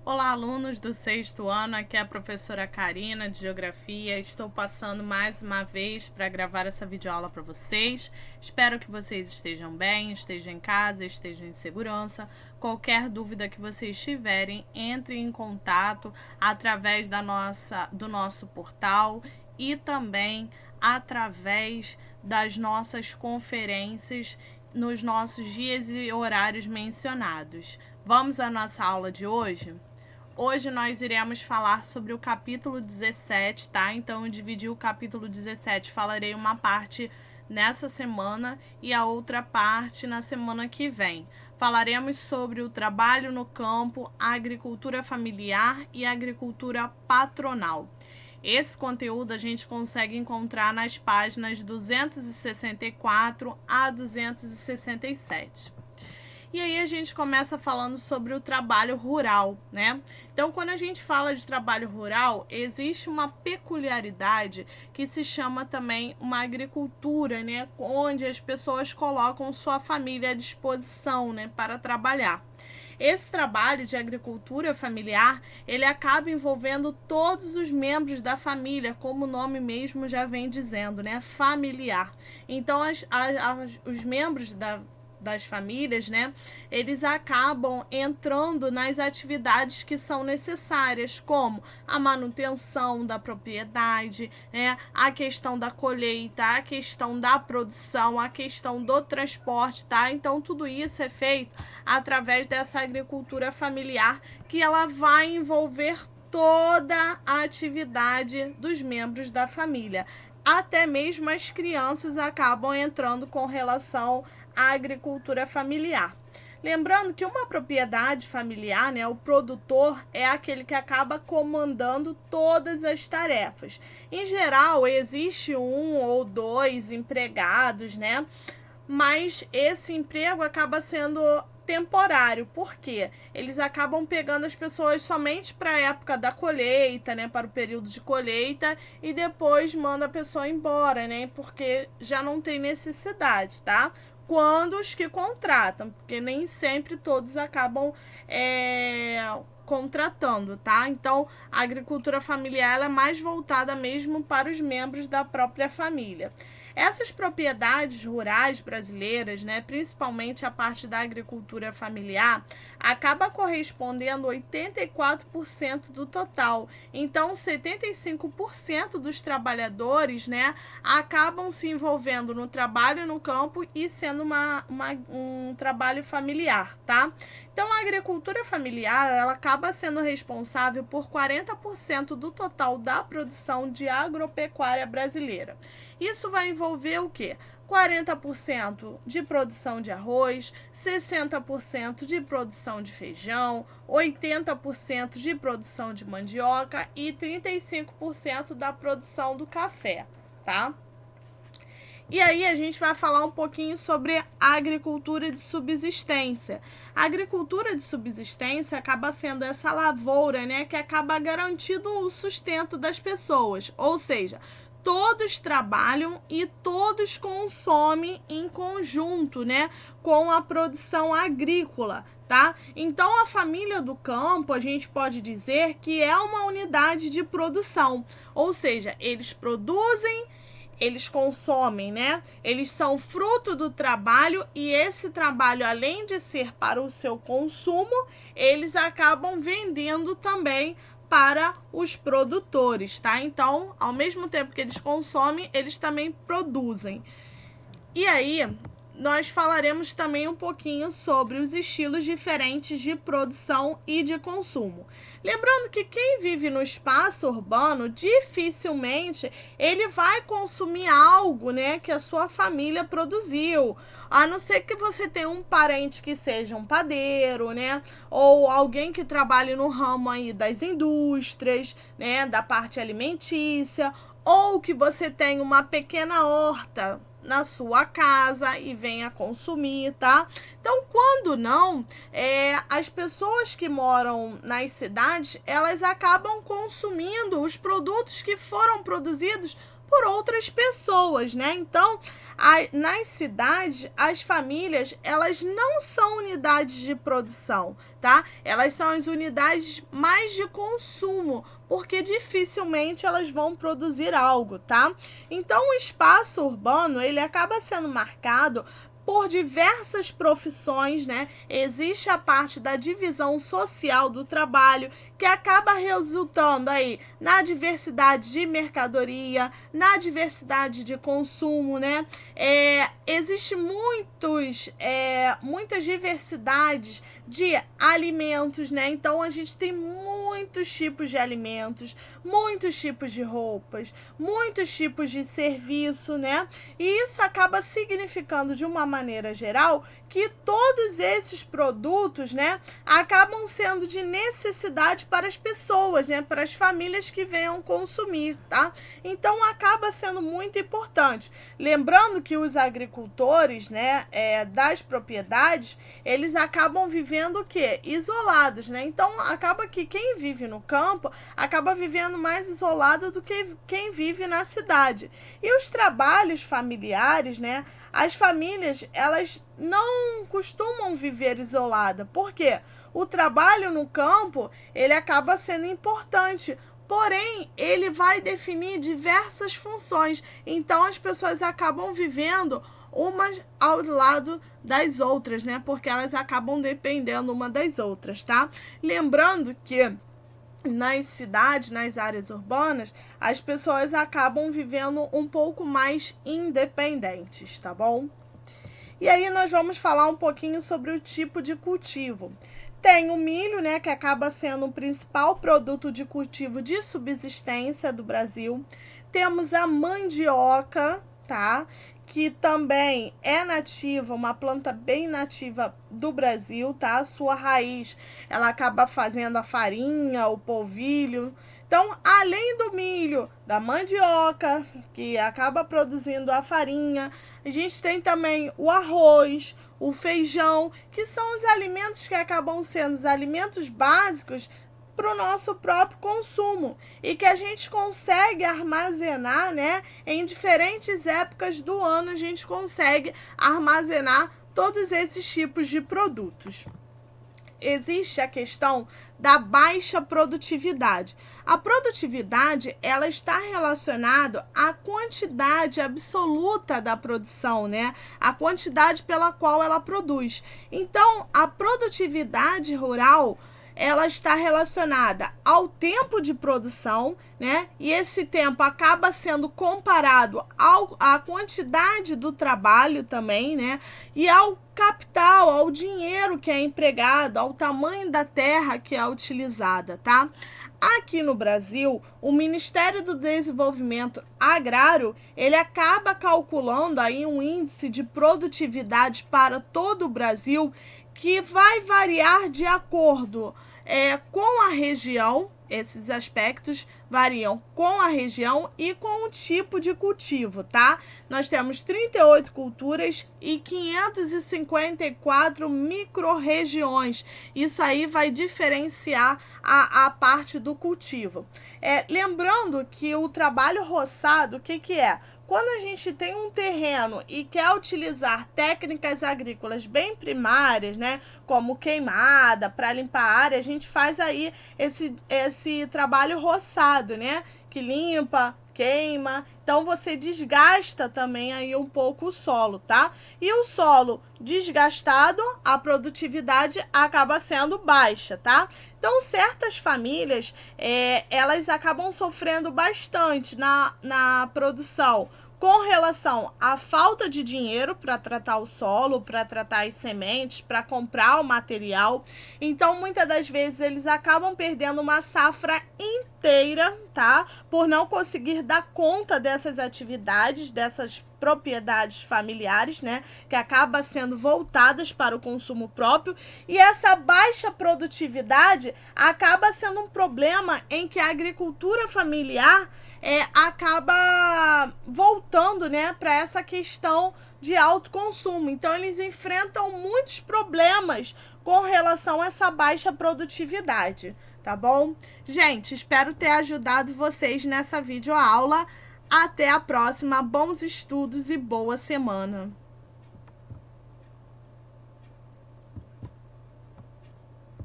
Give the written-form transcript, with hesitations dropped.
Olá, alunos do sexto ano, aqui é a professora Karina de Geografia. Estou passando mais uma vez para gravar essa videoaula para vocês. Espero que vocês estejam bem, estejam em casa, estejam em segurança. Qualquer dúvida que vocês tiverem, entre em contato através do nosso portal e também através das nossas conferências nos nossos dias e horários mencionados. Vamos à nossa aula de hoje? Hoje nós iremos falar sobre o capítulo 17, tá? Então eu dividi o capítulo 17, falarei uma parte nessa semana e a outra parte na semana que vem. Falaremos sobre o trabalho no campo, a agricultura familiar e a agricultura patronal. Esse conteúdo a gente consegue encontrar nas páginas 264 a 267. E aí a gente começa falando sobre o trabalho rural, né? Então, quando a gente fala de trabalho rural, existe uma peculiaridade que se chama também uma agricultura, né? Onde as pessoas colocam sua família à disposição, né? Para trabalhar. Esse trabalho de agricultura familiar, ele acaba envolvendo todos os membros da família, como o nome mesmo já vem dizendo, né? Familiar. Então, os membros das famílias, né, eles acabam entrando nas atividades que são necessárias, como a manutenção da propriedade, né, a questão da colheita, a questão da produção, a questão do transporte, tá? Então, tudo isso é feito através dessa agricultura familiar, que ela vai envolver toda a atividade dos membros da família. Até mesmo as crianças acabam entrando com relação à agricultura familiar. Lembrando que uma propriedade familiar, né, o produtor é aquele que acaba comandando todas as tarefas. Em geral, existe um ou dois empregados, né? Mas esse emprego acaba sendo temporário, porque eles acabam pegando as pessoas somente para a época da colheita, né, para o período de colheita, e depois manda a pessoa embora, né, porque já não tem necessidade, tá? Quando os que contratam, porque nem sempre todos acabam contratando, tá? Então, a agricultura familiar ela é mais voltada mesmo para os membros da própria família. Essas propriedades rurais brasileiras, né, principalmente a parte da agricultura familiar, acaba correspondendo a 84% do total. Então, 75% dos trabalhadores, né, acabam se envolvendo no trabalho no campo e sendo um trabalho familiar, tá? Então, a agricultura familiar ela acaba sendo responsável por 40% do total da produção de agropecuária brasileira. Isso vai envolver o quê? 40% de produção de arroz, 60% de produção de feijão, 80% de produção de mandioca e 35% da produção do café, tá? E aí a gente vai falar um pouquinho sobre a agricultura de subsistência. A agricultura de subsistência acaba sendo essa lavoura, né, que acaba garantindo o sustento das pessoas, ou seja, todos trabalham e todos consomem em conjunto, né, com a produção agrícola, tá? Então, a família do campo, a gente pode dizer que é uma unidade de produção, ou seja, eles produzem, eles consomem, né? Eles são fruto do trabalho e esse trabalho, além de ser para o seu consumo, eles acabam vendendo também para os produtores, tá? Então, ao mesmo tempo que eles consomem, eles também produzem. E aí, nós falaremos também um pouquinho sobre os estilos diferentes de produção e de consumo. Lembrando que quem vive no espaço urbano, dificilmente ele vai consumir algo, né, que a sua família produziu. A não ser que você tenha um parente que seja um padeiro, né, ou alguém que trabalhe no ramo aí das indústrias, né, da parte alimentícia, ou que você tenha uma pequena horta na sua casa e venha consumir, tá? Então, quando não, as pessoas que moram nas cidades, elas acabam consumindo os produtos que foram produzidos por outras pessoas, né? Então, nas cidades, as famílias, elas não são unidades de produção, tá? Elas são as unidades mais de consumo, porque dificilmente elas vão produzir algo, tá? Então, o espaço urbano, ele acaba sendo marcado por diversas profissões, né? Existe a parte da divisão social do trabalho, que acaba resultando aí na diversidade de mercadoria, na diversidade de consumo, né? Existe muitas diversidades de alimentos, né? Então, a gente tem muitos tipos de alimentos, muitos tipos de roupas, muitos tipos de serviço, né? E isso acaba significando, de uma maneira geral, que todos esses produtos, né, acabam sendo de necessidade para as pessoas, né, para as famílias que venham consumir, tá? Então, acaba sendo muito importante. Lembrando que os agricultores, né, das propriedades, eles acabam vivendo o quê? Isolados, né? Então, acaba que quem vive no campo acaba vivendo mais isolado do que quem vive na cidade. E os trabalhos familiares, né, as famílias, elas não costumam viver isolada. Por quê? O trabalho no campo, ele acaba sendo importante, porém, ele vai definir diversas funções. Então, as pessoas acabam vivendo umas ao lado das outras, né? Porque elas acabam dependendo uma das outras, tá? Lembrando que nas cidades, nas áreas urbanas, as pessoas acabam vivendo um pouco mais independentes, tá bom? E aí nós vamos falar um pouquinho sobre o tipo de cultivo. Tem o milho, né, que acaba sendo o principal produto de cultivo de subsistência do Brasil. Temos a mandioca, tá? Que também é nativa, uma planta bem nativa do Brasil, tá? Sua raiz, ela acaba fazendo a farinha, o polvilho. Então, além do milho, da mandioca, que acaba produzindo a farinha, a gente tem também o arroz, o feijão, que são os alimentos que acabam sendo os alimentos básicos para o nosso próprio consumo e que a gente consegue armazenar, né? Em diferentes épocas do ano a gente consegue armazenar todos esses tipos de produtos. Existe a questão da baixa produtividade. A produtividade, ela está relacionada à quantidade absoluta da produção, né? A quantidade pela qual ela produz. Então, a produtividade rural, ela está relacionada ao tempo de produção, né? E esse tempo acaba sendo comparado à quantidade do trabalho também, né? E ao capital, ao dinheiro que é empregado, ao tamanho da terra que é utilizada, tá? Aqui no Brasil, o Ministério do Desenvolvimento Agrário, ele acaba calculando aí um índice de produtividade para todo o Brasil que vai variar de acordo com a região. Esses aspectos variam com a região e com o tipo de cultivo, tá? Nós temos 38 culturas e 554 micro-regiões. Isso aí vai diferenciar a parte do cultivo. Lembrando que o trabalho roçado, o que é? Quando a gente tem um terreno e quer utilizar técnicas agrícolas bem primárias, né, como queimada, para limpar a área, a gente faz aí esse trabalho roçado, né, que limpa, queima. Então, você desgasta também aí um pouco o solo, tá? E o solo desgastado, a produtividade acaba sendo baixa, tá? Então, certas famílias, elas acabam sofrendo bastante na produção com relação à falta de dinheiro para tratar o solo, para tratar as sementes, para comprar o material. Então, muitas das vezes, eles acabam perdendo uma safra inteira, tá? Por não conseguir dar conta dessas atividades, dessas propriedades familiares, né? Que acaba sendo voltadas para o consumo próprio. E essa baixa produtividade acaba sendo um problema em que a agricultura familiar acaba voltando, né, para essa questão de alto consumo. Então, eles enfrentam muitos problemas com relação a essa baixa produtividade, tá bom? Gente, espero ter ajudado vocês nessa videoaula. Até a próxima, bons estudos e boa semana!